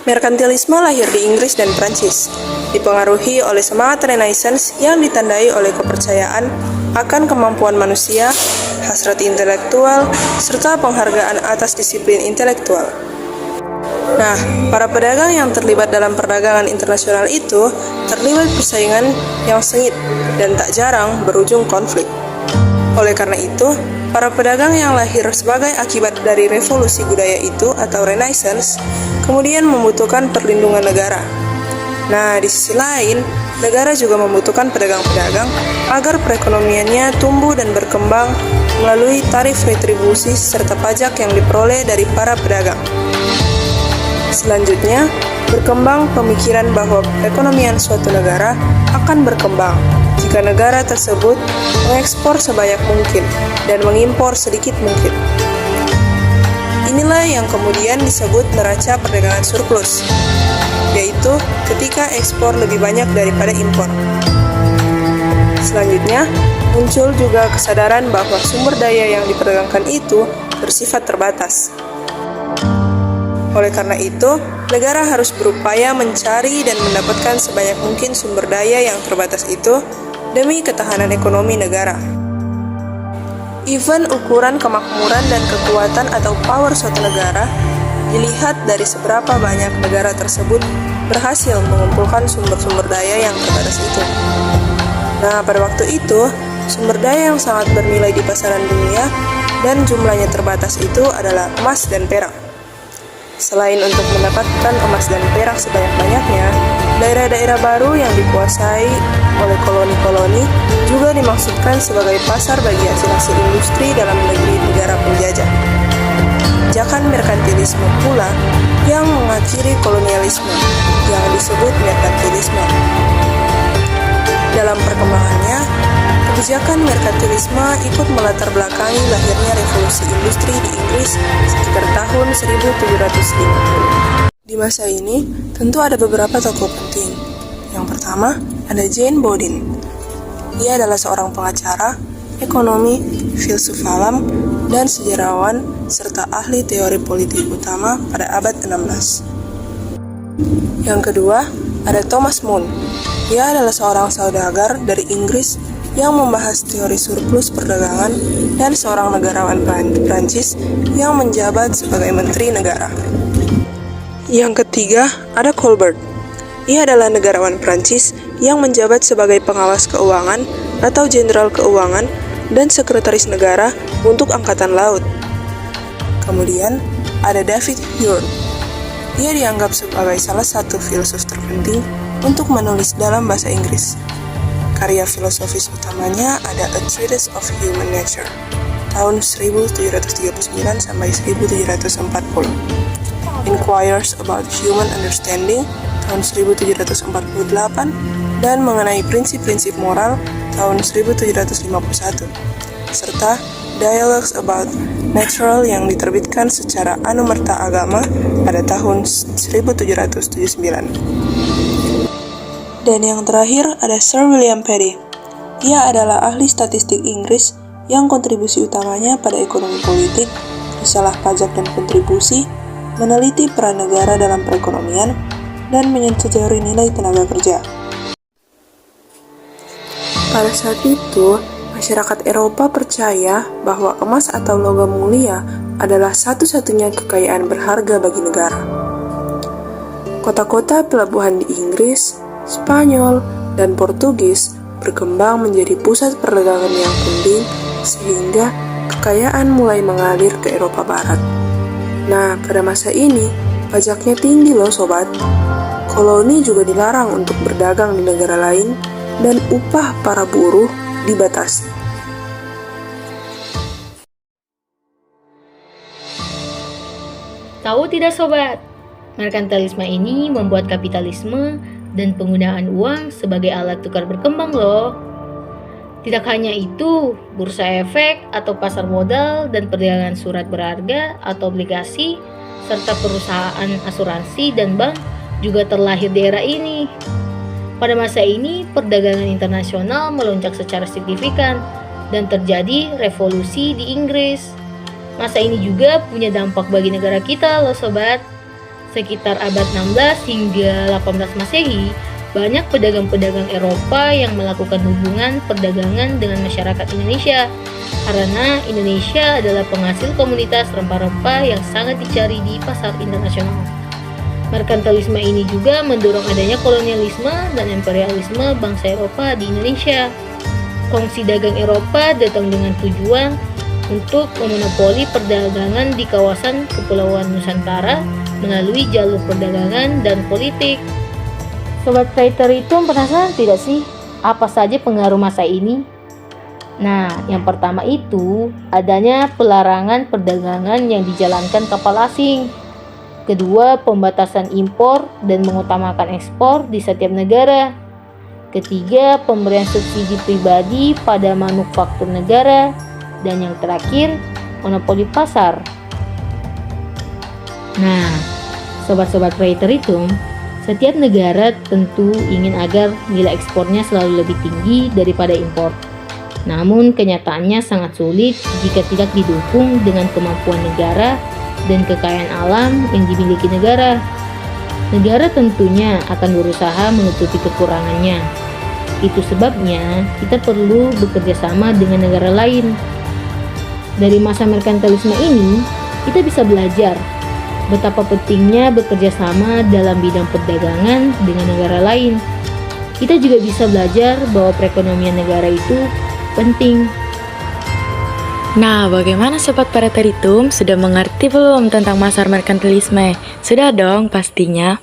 Merkantilisme lahir di Inggris dan Prancis, dipengaruhi oleh semangat Renaissance yang ditandai oleh kepercayaan akan kemampuan manusia, hasrat intelektual, serta penghargaan atas disiplin intelektual. Nah, para pedagang yang terlibat dalam perdagangan internasional itu terlibat persaingan yang sengit dan tak jarang berujung konflik. Oleh karena itu, para pedagang yang lahir sebagai akibat dari revolusi budaya itu atau Renaissance kemudian membutuhkan perlindungan negara. Nah, di sisi lain, negara juga membutuhkan pedagang-pedagang agar perekonomiannya tumbuh dan berkembang melalui tarif retribusi serta pajak yang diperoleh dari para pedagang. Selanjutnya, berkembang pemikiran bahwa perekonomian suatu negara akan berkembang jika negara tersebut mengekspor sebanyak mungkin dan mengimpor sedikit mungkin. Inilah yang kemudian disebut neraca perdagangan surplus, yaitu ketika ekspor lebih banyak daripada impor. Selanjutnya, muncul juga kesadaran bahwa sumber daya yang diperdagangkan itu bersifat terbatas. Oleh karena itu, negara harus berupaya mencari dan mendapatkan sebanyak mungkin sumber daya yang terbatas itu demi ketahanan ekonomi negara. Even ukuran kemakmuran dan kekuatan atau power suatu negara dilihat dari seberapa banyak negara tersebut berhasil mengumpulkan sumber-sumber daya yang terbatas itu. Nah, pada waktu itu, sumber daya yang sangat bernilai di pasaran dunia dan jumlahnya terbatas itu adalah emas dan perak. Selain untuk mendapatkan emas dan perak sebanyak-banyaknya, daerah-daerah baru yang dikuasai oleh koloni-koloni juga dimaksudkan sebagai pasar bagi hasil-hasil industri dalam negeri negara penjajah. Ajakan merkantilisme pula yang mengakhiri kolonialisme, yang disebut merkantilisme. Dalam perkembangannya, kebijakan merkantilisme ikut melatar belakangi lahirnya revolusi industri di Inggris sekitar tahun 1750. Di masa ini, tentu ada beberapa tokoh penting. Yang pertama, ada Jane Bodin. Ia adalah seorang pengacara, ekonomi, filsuf alam, dan sejarawan, serta ahli teori politik utama pada abad 16. Yang kedua, ada Thomas More. Ia adalah seorang saudagar dari Inggris yang membahas teori surplus perdagangan dan seorang negarawan Prancis yang menjabat sebagai menteri negara. Yang ketiga, ada Colbert. Ia adalah negarawan Prancis yang menjabat sebagai pengawas keuangan atau jenderal keuangan dan sekretaris negara untuk Angkatan Laut. Kemudian, ada David Hume. Ia dianggap sebagai salah satu filsuf terpenting untuk menulis dalam bahasa Inggris. Karya filosofis utamanya ada A Treatise of Human Nature tahun 1739 sampai 1740. Inquiries about Human Understanding tahun 1748 dan mengenai prinsip-prinsip moral tahun 1751 serta Dialogues about Natural yang diterbitkan secara anumerta agama pada tahun 1779. Dan yang terakhir ada Sir William Petty. Ia adalah ahli statistik Inggris yang kontribusi utamanya pada ekonomi politik, risalah pajak dan kontribusi, meneliti peran negara dalam perekonomian, dan menyentuh teori nilai tenaga kerja. Pada saat itu, masyarakat Eropa percaya bahwa emas atau logam mulia adalah satu-satunya kekayaan berharga bagi negara. Kota-kota pelabuhan di Inggris, Spanyol, dan Portugis berkembang menjadi pusat perdagangan yang penting sehingga kekayaan mulai mengalir ke Eropa Barat. Nah, pada masa ini, pajaknya tinggi loh sobat. Koloni juga dilarang untuk berdagang di negara lain dan upah para buruh dibatasi. Tahu tidak sobat? Merkantilisme ini membuat kapitalisme dan penggunaan uang sebagai alat tukar berkembang loh. Tidak hanya itu, bursa efek atau pasar modal dan perdagangan surat berharga atau obligasi, serta perusahaan asuransi dan bank juga terlahir di era ini. Pada masa ini, perdagangan internasional melonjak secara signifikan dan terjadi revolusi di Inggris. Masa ini juga punya dampak bagi negara kita loh sobat. sekitar abad 16 hingga 18 Masehi, banyak pedagang-pedagang Eropa yang melakukan hubungan perdagangan dengan masyarakat Indonesia. Karena Indonesia adalah penghasil komoditas rempah-rempah yang sangat dicari di pasar internasional. Merkantilisme ini juga mendorong adanya kolonialisme dan imperialisme bangsa Eropa di Indonesia. Kongsi dagang Eropa datang dengan tujuan untuk memonopoli perdagangan di kawasan Kepulauan Nusantara melalui jalur perdagangan dan politik. Sobat Writer itu penasaran tidak sih apa saja pengaruh masa ini? Nah, yang pertama itu adanya pelarangan perdagangan yang dijalankan kapal asing. Kedua, pembatasan impor dan mengutamakan ekspor di setiap negara. Ketiga, pemberian subsidi pribadi pada manufaktur negara. Dan yang terakhir, monopoli pasar. Nah, sobat-sobat Writer itu, setiap negara tentu ingin agar nilai ekspornya selalu lebih tinggi daripada impor. Namun kenyataannya sangat sulit jika tidak didukung dengan kemampuan negara dan kekayaan alam yang dimiliki negara. Negara tentunya akan berusaha menutupi kekurangannya. Itu sebabnya kita perlu bekerja sama dengan negara lain. Dari masa merkantilisme ini, kita bisa belajar betapa pentingnya bekerja sama dalam bidang perdagangan dengan negara lain. Kita juga bisa belajar bahwa perekonomian negara itu penting. Nah, bagaimana Sobat Pareteritum? Sudah mengerti belum tentang pasar merkantilisme? Sudah dong pastinya.